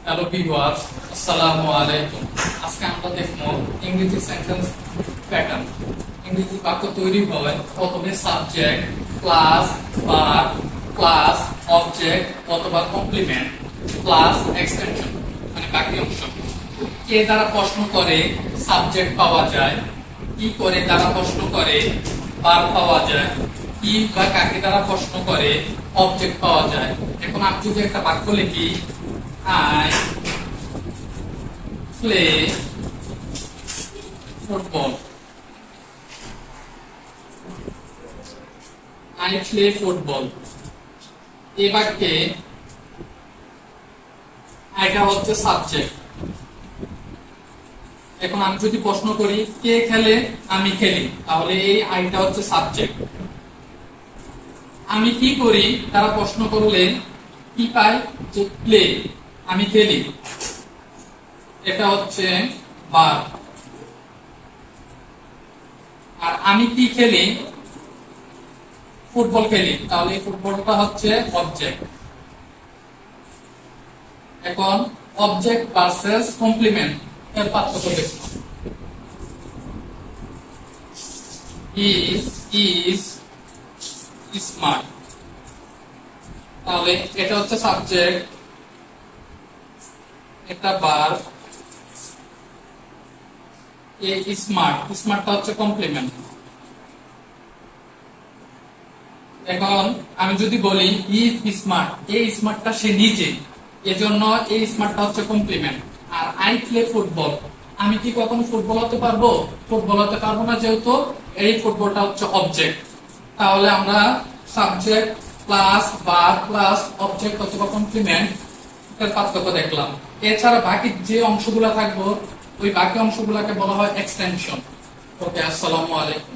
Hello viewers, আসসালামু আলাইকুম। আজকে আমরা দেখব ইংরেজি সেন্টেন্স প্যাটার্ন। ইংরেজি বাক্য তৈরি হয় প্রথমে subject, class, verb, class, object অথবা কমপ্লিমেন্ট প্লাস এক্সটেনশন, মানে বাকি অংশ। কে দ্বারা প্রশ্ন করে সাবজেক্ট পাওয়া যায়, কি করে দ্বারা প্রশ্ন করে ভার্ব পাওয়া যায়, কি বা কাকে দ্বারা প্রশ্ন করে অবজেক্ট পাওয়া যায়। এখন আমি যদি একটা বাক্য লিখি, I play football. I play football. এই বাক্যে এটা হচ্ছে সাবজেক্ট। এখন আমি যদি প্রশ্ন করি কে খেলে, আমি খেলি, তাহলে এই আইটা হচ্ছে সাবজেক্ট। আমি কি করি তারা প্রশ্ন করলে কি পাই, যে প্লে, আমি খেলি, এটা হচ্ছে ভার্ব। আর আমি কি খেলি, ফুটবল খেলি, তাহলে এই ফুটবলটা হচ্ছে অবজেক্ট। এখন অবজেক্ট ভার্সেস কমপ্লিমেন্ট এর পার্থক্য দেখো। ইজ স্মার্ট, তাহলে এটা হচ্ছে সাবজেক্ট, এটা ভার্ব, এই স্মার্ট, স্মার্টটা হচ্ছে কমপ্লিমেন্ট। এখন আমি যদি বলি ইজ স্মার্ট, এই স্মার্টটা সে নিজে, এজন্য এই স্মার্টটা হচ্ছে কমপ্লিমেন্ট। আর আই প্লে ফুটবল, আমি কি কখনো ফুটবল হতে পারবো? ফুটবল হতে পারবো না, যেহেতু এই ফুটবলটা হচ্ছে অবজেক্ট। তাহলে আমরা subject plus verb plus object অথবা কমপ্লিমেন্ট এর পার্থক্য দেখলাম। এছাড়া বাকি যে অংশগুলো থাকবো, ওই বাকি অংশগুলোকে বলা হয় এক্সটেনশন। ওকে, আসসালামু আলাইকুম।